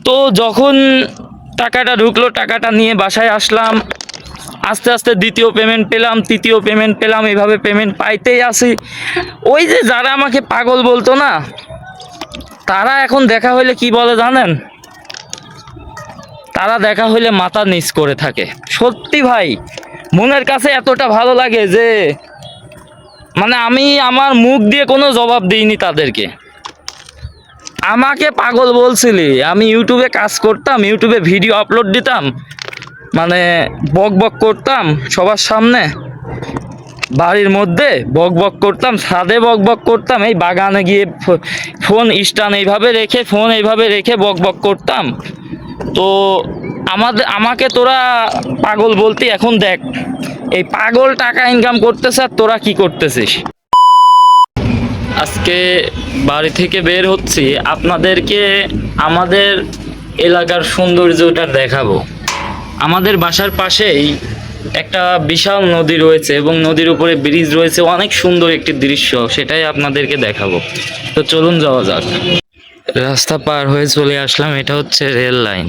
তো যখন টাকাটা ঢুকলো, টাকাটা নিয়ে বাসায় আসলাম, আস্তে আস্তে দ্বিতীয় পেমেন্ট পেলাম, তৃতীয় পেমেন্ট পেলাম, এইভাবে পেমেন্ট পাইতেই আসি। ওই যে যারা আমাকে পাগল বলতো না, তারা এখন দেখা হইলে কি বলে জানেন? তারা দেখা হইলে মাথা নিচ করে থাকে। সত্যি ভাই, মনের কাছে এতটা ভালো লাগে যে মানে আমি আমার মুখ দিয়ে কোনো জবাব দিইনি তাদেরকে। আমাকে পাগল বলছিলি, আমি ইউটিউবে কাজ করতাম, ইউটিউবে ভিডিও আপলোড দিতাম, মানে বক বক করতাম সবার সামনে, বাড়ির মধ্যে বক বক করতাম, ছাদে বক বক করতাম, এই বাগানে গিয়ে ফোন স্ট্যান্ড এইভাবে রেখে বক বক করতাম। তো আমাকে তোরা পাগল বলতি, এখন দেখ এই পাগল টাকা ইনকাম করতেছে আর তোরা কি করতেছিস। আজকে বাড়ি থেকে বের হচ্ছি, আপনাদেরকে আমাদের এলাকার সৌন্দর্যটা দেখাবো। আমাদের বাসার পাশেই একটা বিশাল নদী রয়েছে এবং নদীর উপরে ব্রিজ রয়েছে, অনেক সুন্দর একটি দৃশ্য, সেটাই আপনাদেরকে দেখাবো। তো চলুন যাওয়া যাক। রাস্তা পার হয়ে চলে আসলাম, এটা হচ্ছে রেল লাইন।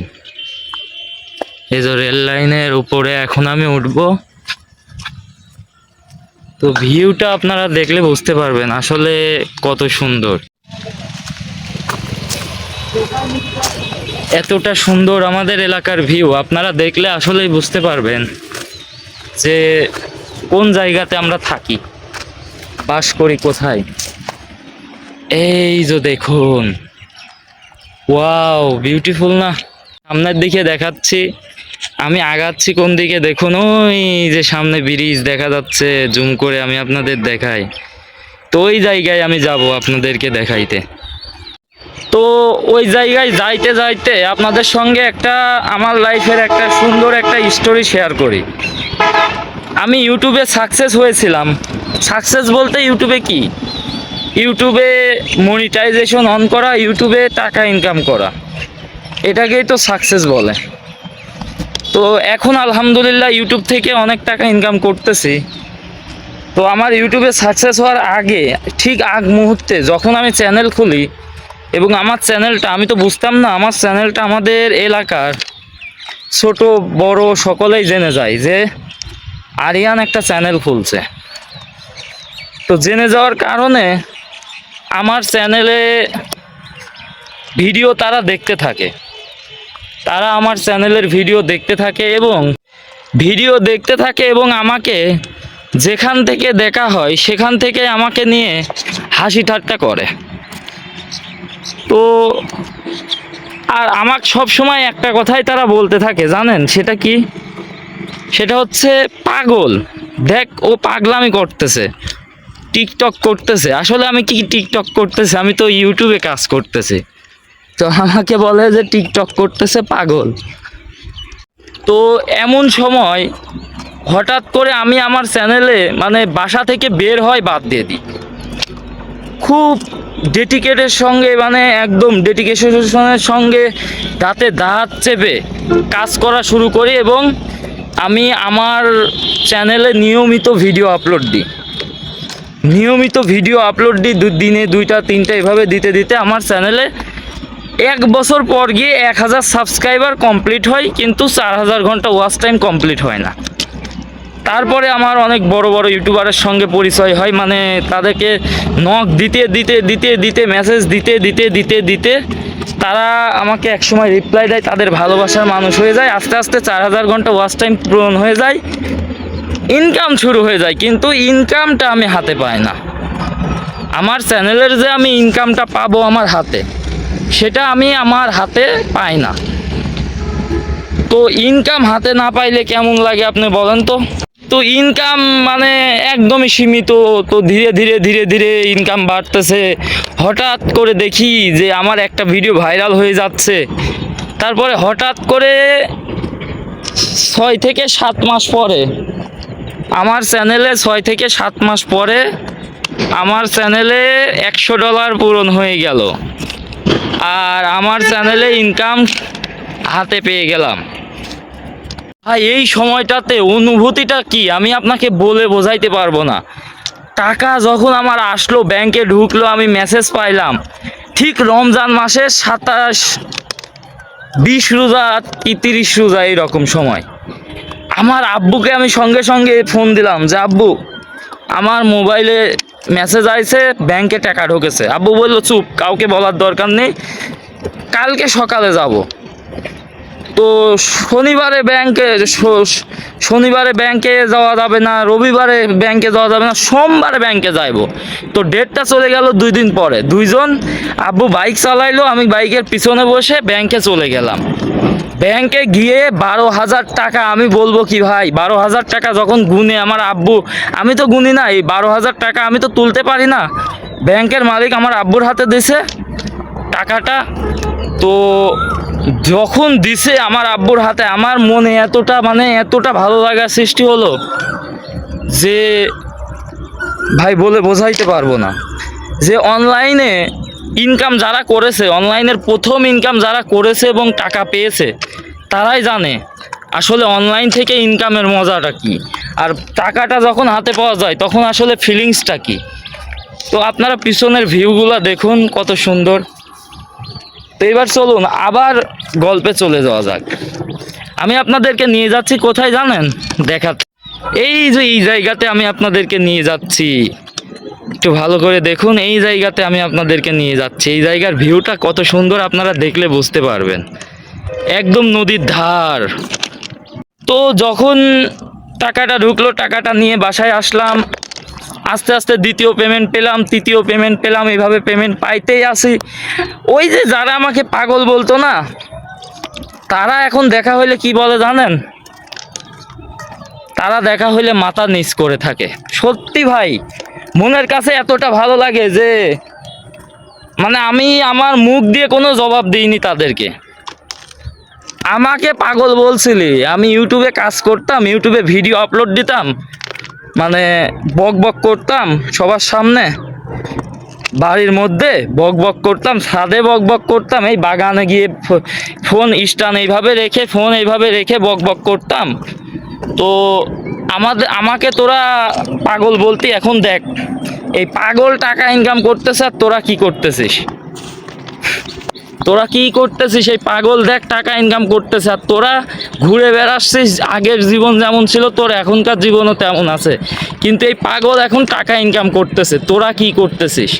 এই যে রেল লাইনের উপরে এখন আমি উঠবো। তো ভিউটা আপনারা দেখলে বুঝতে পারবেন আসলে কত সুন্দর। এতটা সুন্দর আমাদের এলাকার ভিউ, আপনারা দেখলে আসলেই বুঝতে পারবেন যে কোন জায়গাতে আমরা থাকি, বাস করি কোথায়। এই যে দেখুন, ওয়াও বিউটিফুল না? সামনের দিকে দেখাচ্ছি, আমি আগাচ্ছি কোন দিকে দেখুন, ওই যে সামনে ব্রিজ দেখা যাচ্ছে, জুম করে আমি আপনাদের দেখাই। তো ওই জায়গায় আমি যাব আপনাদেরকে দেখাইতে। তো ওই জায়গায় যাইতে যাইতে আপনাদের সঙ্গে একটা আমার লাইফের একটা সুন্দর একটা স্টোরি শেয়ার করি। আমি ইউটিউবে সাকসেস হয়েছিলাম। সাকসেস বলতে ইউটিউবে কি, ইউটিউবে মনিটাইজেশন অন করা, ইউটিউবে টাকা ইনকাম করা, এটাকেই তো সাকসেস বলে। তো এখন আলহামদুলিল্লাহ ইউটিউব থেকে অনেক টাকা ইনকাম করতেছি। তো আমার ইউটিউবে সাকসেস হওয়ার আগে, ঠিক আগ মুহূর্তে যখন আমি চ্যানেল খুলি, এবং আমার চ্যানেলটা, আমি তো বুঝতাম না আমার চ্যানেলটা আমাদের এলাকার ছোট বড় সকলেই জেনে যায় যে আরিয়ান একটা চ্যানেল খুলছে। তো জেনে যাওয়ার কারণে আমার চ্যানেলে ভিডিও তারা দেখতে থাকে, তারা আমার চ্যানেলের ভিডিও দেখতে থাকে এবং আমাকে যেখান থেকে দেখা হয় সেখান থেকে আমাকে নিয়ে হাসি ঠাট্টা করে। তো আর আমাকে সব সময় একটা কথাই তারা বলতে থাকে, জানেন সেটা কি? সেটা হচ্ছে পাগল, দেখ ও পাগলামি করতেছে, টিকটক করতেছে। আসলে আমি কি টিকটক করতেছি? আমি তো ইউটিউবে কাজ করতেছি। তো আমাকে বলে যে টিকটক করতেছে, পাগল। তো এমন সময় হঠাৎ করে আমি আমার চ্যানেলে মানে বাসা থেকে বের হয় বাদ দিয়ে দিই। খুব ডেডিকেটের সঙ্গে, মানে একদম ডেডিকেশনের সঙ্গে দাঁতে দাঁত চেপে কাজ করা শুরু করি এবং আমি আমার চ্যানেলে নিয়মিত ভিডিও আপলোড দিই। দিনে 2টা 3টা এভাবে দিতে দিতে আমার চ্যানেলে 1 বছর পর গিয়ে 1000 সাবস্ক্রাইবার কমপ্লিট হয়, কিন্তু 4000 ঘন্টা ওয়াচ টাইম কমপ্লিট হয় না। তারপরে আমার অনেক বড় বড় ইউটিউবারের সঙ্গে পরিচয় হয়, মানে তাদেরকে নক দিতে মেসেজ দিতে তারা আমাকে একসময় রিপ্লাই দেয়, তাদের ভালোবাসার মানুষ হয়ে যায়। আস্তে আস্তে 4000 ঘন্টা ওয়াচ টাইম পূরণ হয়ে যায়, ইনকাম শুরু হয়ে যায়, কিন্তু ইনকামটা আমি হাতে পাই না। আমার চ্যানেলের যে আমি ইনকামটা পাবো আমার হাতে, সেটা আমি আমার হাতে পাই না। তো ইনকাম হাতে না পাইলে কেমন লাগে আপনি বলেন তো? তো ইনকাম মানে একদমই সীমিত। তো ধীরে ধীরে ইনকাম বাড়তেছে। হঠাৎ করে দেখি যে আমার একটা ভিডিও ভাইরাল হয়ে যাচ্ছে। তারপরে হঠাৎ করে 6 থেকে 7 মাস পরে আমার চ্যানেলে আমার চ্যানেলে $100 পূরণ হয়ে গেল, আর আমার চ্যানেলে ইনকাম হাতে পেয়ে গেলাম। ভাই এই সময়টাতে অনুভূতিটা কি আমি আপনাকে বলে বোঝাইতে পারবো না। টাকা যখন আমার আসলো, ব্যাংকে ঢুকলো, আমি মেসেজ পাইলাম ঠিক রমজান মাসের 20 রোজা কি 30 রোজা এইরকম সময়। আমার আব্বুকে আমি সঙ্গে সঙ্গে ফোন দিলাম যে আব্বু আমার মোবাইলে মেসেজ আইছে ব্যাংকে টাকা ঢুকেছে। আব্বু বললো চুপ, কাউকে বলার দরকার নেই, কালকে সকালে যাব। তো শনিবারে ব্যাংকে যাওয়া যাবে না, রবিবারে ব্যাংকে যাওয়া যাবে না, সোমবারে ব্যাংকে যাইব। তো ডেটটা চলে গেল 2 দিন পরে। দুইজন, আব্বু বাইক চালাইলো, আমি বাইকের পিছনে বসে ব্যাংকে চলে গেলাম। ব্যাংকে গিয়ে 12,000 টাকা, আমি বলবো কি ভাই, 12,000 টাকা যখন গুনে আমার আব্বু, আমি তো গুনি না, এই 12,000 টাকা আমি তো তুলতে পারি না। ব্যাংকের মালিক আমার আব্বুর হাতে দিছে টাকাটা। তো যখন দিছে আমার আব্বুর হাতে, আমার মনে এতটা ভালো লাগার সৃষ্টি হলো যে ভাই বলে বোঝাইতে পারবো না। যে অনলাইনে ইনকাম যারা করেছে, অনলাইনের প্রথম ইনকাম যারা করেছে এবং টাকা পেয়েছে, তারাই জানে আসলে অনলাইন থেকে ইনকামের মজাটা কি, আর টাকাটা যখন হাতে পাওয়া যায় তখন আসলে ফিলিংসটা কি। তো আপনারা পিছনের ভিউগুলো দেখুন কত সুন্দর। তো এবার চলুন আবার গল্পে চলে যাওয়া যাক। আমি আপনাদেরকে নিয়ে যাচ্ছি কোথায় জানেন? দেখাতে, এই যে এই জায়গাতে আমি আপনাদেরকে নিয়ে যাচ্ছি, একটু ভালো করে দেখুন। এই জায়গাতে আমি আপনাদেরকে নিয়ে যাচ্ছি, এই জায়গার ভিউটা কত সুন্দর আপনারা দেখলে বুঝতে পারবেন, একদম নদীর ধার। তো যখন টাকাটা ঢুকলো, টাকাটা নিয়ে বাসায় আসলাম, আস্তে আস্তে দ্বিতীয় পেমেন্ট পেলাম, তৃতীয় পেমেন্ট পেলাম, এইভাবে পেমেন্ট পাইতেই আসি। ওই যে যারা আমাকে পাগল বলতো না, তারা এখন দেখা হইলে কি বলে জানেন? তারা দেখা হইলে মাথা নিচ করে থাকে। সত্যি ভাই, মনের কাছে এতটা ভালো লাগে যে আমি আমার মুখ দিয়ে কোনো জবাব দিইনি তাদেরকে। আমাকে পাগল বলছিলি, আমি ইউটিউবে কাজ করতাম, ইউটিউবে ভিডিও আপলোড দিতাম, বক বক করতাম সবার সামনে, বাড়ির মধ্যে বক বক করতাম, ছাদে বক বক করতাম, এই বাগানে গিয়ে ফোন স্ট্যান্ড এইভাবে রেখে বক বক করতাম। তো আমাকে তোরা পাগল বলতি, এখন দেখ এই পাগল টাকা ইনকাম করতেছে আর তোরা কি করতেছিস? এই পাগল দেখ টাকা ইনকাম করতেছে আর তোরা ঘুরে বেড়াচ্ছিস। আগের জীবন যেমন ছিল তোর এখনকার জীবনও তেমন আছে, কিন্তু এই পাগল এখন টাকা ইনকাম করতেছে, তোরা কি করতেছিস?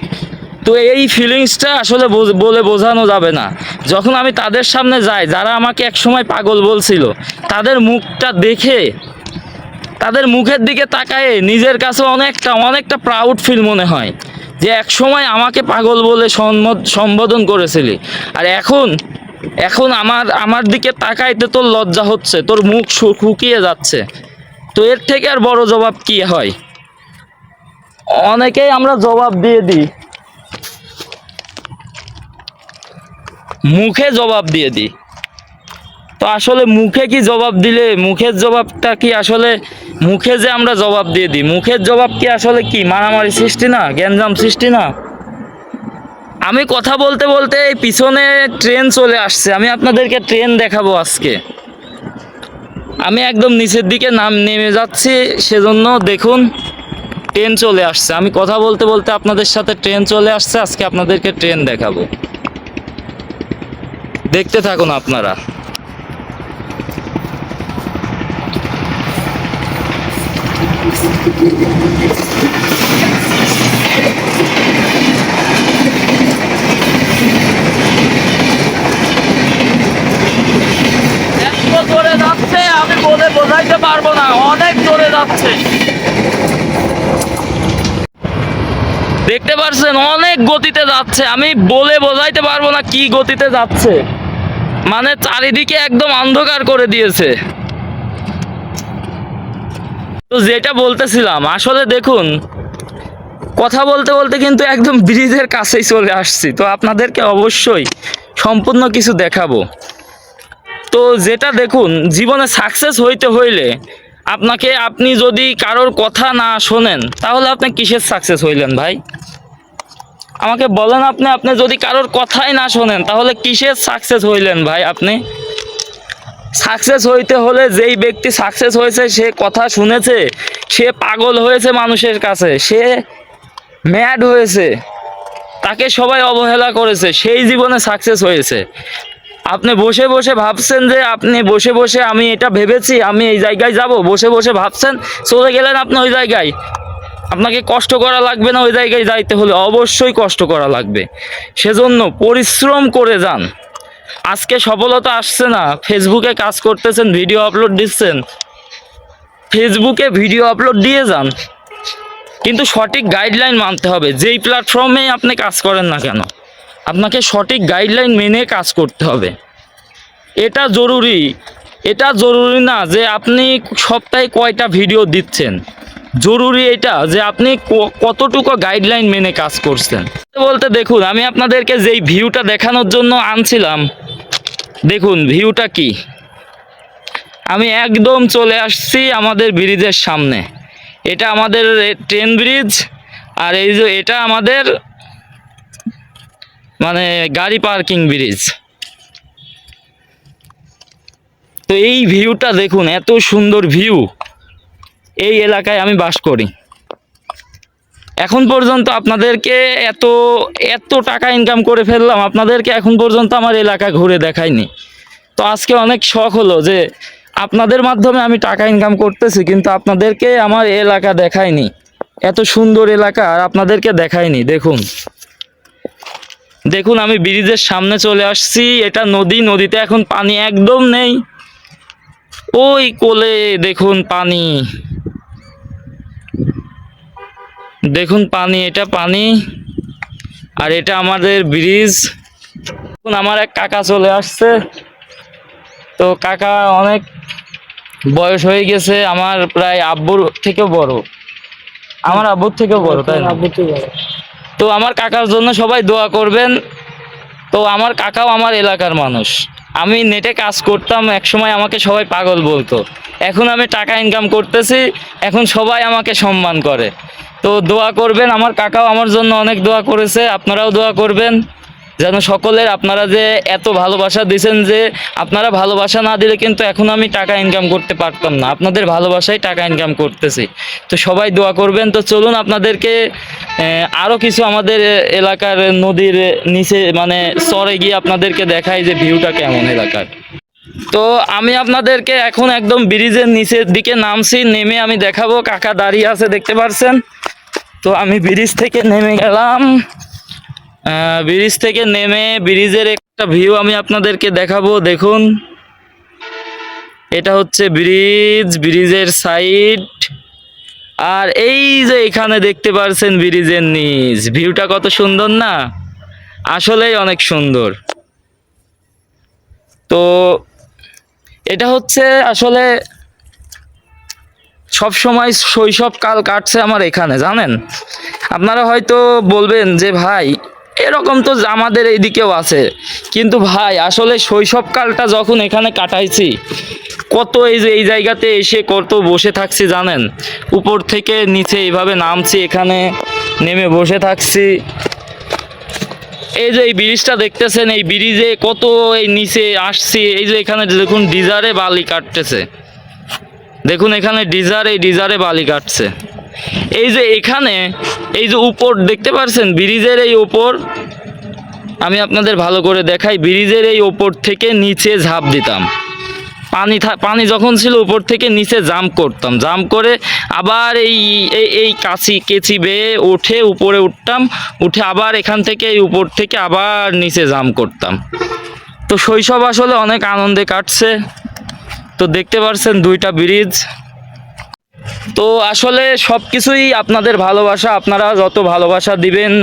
তো এই ফিলিংসটা আসলে বলে বোঝানো যাবে না। যখন আমি তাদের সামনে যাই, যারা আমাকে একসময় পাগল বলছিল, তাদের মুখটা দেখে, তাদের মুখের দিকে তাকায়ে নিজের কাছে অনেকটা প্রাউড ফিল মনে হয় যে একসময় আমাকে পাগল বলে সম্বোধন করেছিলি, আর এখন আমার দিকে তাকাইতে তোর লজ্জা হচ্ছে, তোর মুখ শুকিয়ে যাচ্ছে। তো এর থেকে আর বড় জবাব কি হয়? অনেকেই আমরা জবাব দিয়ে দিই, মুখে জবাব দিয়ে দিই। তো আসলে মুখে কি জবাব দিলে, মুখের জবাবটা কি আসলে, মুখে যে আমরা জবাব দিয়ে দিই, মুখের জবাব কি আসলে কি মারামারি সৃষ্টি না, গ্যাঞ্জাম সৃষ্টি না? আমি কথা বলতে বলতে এই পিছনে ট্রেন চলে আসছে, আমি আপনাদেরকে ট্রেন দেখাবো আজকে। আমি একদম নিচের দিকে নেমে যাচ্ছি, সেজন্য দেখুন ট্রেন চলে আসছে। আমি কথা বলতে বলতে আপনাদের সাথে ট্রেন চলে আসছে, আজকে আপনাদেরকে ট্রেন দেখাবো, দেখতে থাকুন আপনারা। এত জোরে যাচ্ছে আমি বলে বোঝাইতে পারবো না, অনেক জোরে যাচ্ছে, দেখতে পাচ্ছেন অনেক গতিতে যাচ্ছে, আমি বলে বোঝাইতে পারবো না কি গতিতে যাচ্ছে, চারিদিকে একদম অন্ধকার করে দিয়েছে। তো যেটা বলতেছিলাম, আসলে দেখুন কথা বলতে বলতে কিন্তু একদম ব্রিজের কাছেই চলে আসছি। তো আপনাদেরকে অবশ্যই সম্পূর্ণ কিছু দেখাবো। তো যেটা দেখুন, জীবনে সাকসেস হইতে হইলে আপনি যদি কারোর কথা না শোনেন, তাহলে আপনি কিসের সাকসেস হইলেন ভাই? আমাকে বলেন, আপনি যদি কারোর কথাই না শোনেন, তাহলে কিসের সাকসেস হইলেন ভাই? আপনি সাকসেস হইতে হলে, যেই ব্যক্তি সাকসেস হয়েছে সে কথা শুনেছে, সে পাগল হয়েছে মানুষের কাছে, সে ম্যাড হয়েছে, তাকে সবাই অবহেলা করেছে, সেই জীবনে সাকসেস হয়েছে। আপনি বসে বসে ভাবছেন যে আপনি বসে বসে আমি এটা ভেবেছি আমি এই জায়গায় যাব, বসে বসে ভাবছেন, চলে গেলেন আপনি ওই জায়গায়। আপনাকে কষ্ট করা লাগবে না, ওই জায়গায় যাইতে হলে অবশ্যই কষ্ট করা লাগবে। সেজন্য পরিশ্রম করে যান। আজকে সফলতা আসছে না, ফেসবুকে কাজ করতেছেন, ভিডিও আপলোড দিচ্ছেন, ফেসবুকে ভিডিও আপলোড দিয়ে যান, কিন্তু সঠিক গাইডলাইন মানতে হবে। যেই প্ল্যাটফর্মে আপনি কাজ করেন না কেন, আপনাকে সঠিক গাইডলাইন মেনে কাজ করতে হবে। এটা জরুরি। এটা জরুরি না যে আপনি সপ্তাহে কয়টা ভিডিও দিচ্ছেন, জরুরি এটা যে আপনি কতটুকু গাইডলাইন মেনে কাজ করছেন। বলতে দেখুন, আমি আপনাদেরকে যেই ভিউটা দেখানোর জন্য আনছিলাম, দেখুন ভিউটা কি। আমি একদম চলে আসছি আমাদের ব্রিজের সামনে। এটা আমাদের ট্রেন ব্রিজ, আর এই যে এটা আমাদের মানে গাড়ি পার্কিং ব্রিজ। তো এই ভিউটা দেখুন, এত সুন্দর ভিউ। এই এলাকায় আমি বাস করি। এখন পর্যন্ত আপনাদেরকে এত এত টাকা ইনকাম করে ফেললাম, আপনাদেরকে এখন পর্যন্ত আমার এলাকা ঘুরে দেখাইনি। তো আজকে অনেক শখ হলো যে আপনাদের মাধ্যমে আমি টাকা ইনকাম করতেছি, কিন্তু আপনাদেরকে আমার এলাকা দেখাইনি। এত সুন্দর এলাকা আর আপনাদেরকে দেখাইনি। দেখুন দেখুন, আমি ব্রিজের সামনে চলে আসছি। এটা নদী, নদীতে এখন পানি একদম নেই। ওই কোলে দেখুন পানি, দেখুন পানি, এটা পানি, আর এটা আমাদের ব্রিজ। এখন আমার এক কাকা চলে আসছে। তো কাকা অনেক বয়স হয়ে গেছে, আমার প্রায় আব্বুর থেকেও বড়, আমার আব্বুর থেকেও বড়, তাই না? তো আমার কাকার জন্য সবাই দোয়া করবেন। তো আমার কাকাও আমার এলাকার মানুষ। আমি নেটে কাজ করতাম, একসময় আমাকে সবাই পাগল বলতো। এখন আমি টাকা ইনকাম করতেছি, এখন সবাই আমাকে সম্মান করে। তো দোয়া করবেন, আমার কাকাও আমার জন্য অনেক দোয়া করেছে, আপনারাও দোয়া করবেন যেন সকলের, আপনারা যে এত ভালোবাসা দিয়েছেন, যে আপনারা ভালোবাসা না দিলে কিন্তু এখন আমি টাকা ইনকাম করতে পারতাম না। আপনাদের ভালোবাসায় টাকা ইনকাম করতেছি। তো সবাই দোয়া করবেন। তো চলুন আপনাদেরকে আরও কিছু আমাদের এলাকার নদীর নিচে মানে চরে গিয়ে আপনাদেরকে দেখাই যে ভিউটা কেমন এলাকার। তো আমি আপনাদেরকে এখন একদম ব্রিজের নিচের দিকে নামছি, নেমে আমি দেখাবো। কাকা দাঁড়িয়ে আছে, দেখতে পাচ্ছেন। তো আমি ব্রিজ থেকে নেমে গেলাম। ব্রিজ থেকে নেমে ব্রিজের একটা ভিউ আমি আপনাদেরকে দেখাবো। দেখুন, এটা হচ্ছে ব্রিজ, ব্রিজের সাইড। আর এই যে এখানে দেখতে পাচ্ছেন ব্রিজের নিচ, ভিউটা কত সুন্দর না? আসলেই অনেক সুন্দর। তো এটা হচ্ছে আসলে সব সময় শৈশবকাল কাটছে আমার এখানে, জানেন। আপনারা হয়তো বলবেন যে ভাই এরকম তো আমাদের এইদিকেও আছে, কিন্তু ভাই আসলে শৈশবকালটা যখন এখানে কাটাইছি, কত এই যে এই জায়গাতে এসে কত বসে থাকছি জানেন। উপর থেকে নিচে এইভাবে নামছি, এখানে নেমে বসে থাকছি। এই যে এই ব্রিজটা দেখতেছেন, এই ব্রিজে কত এই নিচে আসছি। এই যে এখানে দেখুন ডিজারে বালি কাটতেছে, দেখুন এখানে ডিজার, এই ডিজারে বালি কাটছে। এই যে এখানে এই যে উপর দেখতে পাচ্ছেন ব্রিজের এই উপর, আমি আপনাদের ভালো করে দেখাই। ব্রিজের এই উপর থেকে নিচে ঝাঁপ দিতাম, পানি যখন ছিল উপর থেকে নিচে জাম্প করতাম, জাম্প করে আবার এই এই কেচি বেয়ে উঠে উপরে উঠতাম, উঠে আবার এখান থেকে এই উপর থেকে আবার নিচে জাম্প করতাম। তো শৈশব আসলে অনেক আনন্দে কাটছে। তো দেখতে পাচ্ছেন দুইটা ব্রিজ। তো আসলে সব কিছুই আপনাদের ভালোবাসা, আপনারা যত ভালোবাসা দিবেন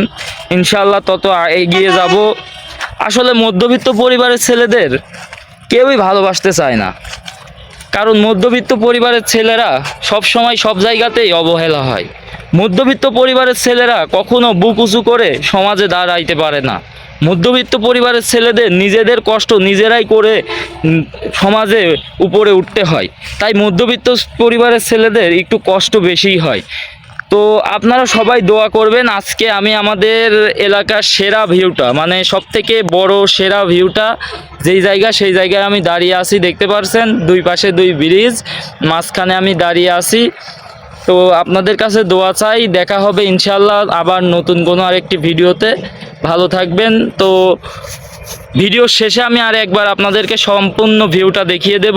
ইনশাল্লাহ তত এগিয়ে যাব। আসলে মধ্যবিত্ত পরিবারের ছেলেদের কেউই ভালোবাসতে চায় না, কারণ মধ্যবিত্ত পরিবারের ছেলেরা সব সময় সব জায়গাতেই অবহেলা হয়। মধ্যবিত্ত পরিবারের ছেলেরা কখনো বুক উঁচু করে সমাজে দাঁড়াইতে পারে না। মধ্যবিত্ত পরিবারের ছেলেদের নিজেদের কষ্ট নিজেরাই করে সমাজে উপরে উঠতে হয়। তাই মধ্যবিত্ত পরিবারের ছেলেদের একটু কষ্ট বেশিই হয়। তো আপনারা সবাই দোয়া করবেন। আজকে আমি আমাদের এলাকার সেরা ভিউটা, মানে সব থেকে বড় সেরা ভিউটা যেই জায়গা, সেই জায়গায় আমি দাঁড়িয়ে আছি। দেখতে পাচ্ছেন দুই পাশে দুই ব্রিজ, মাঝখানে আমি দাঁড়িয়ে আছি। তো আপনাদের কাছে দোয়া চাই। দেখা হবে ইনশাল্লাহ আবার নতুন কোনো আরেকটি ভিডিওতে। ভালো থাকবেন। তো ভিডিও শেষে আমি আর একবার আপনাদেরকে সম্পূর্ণ ভিউটা দেখিয়ে দেব।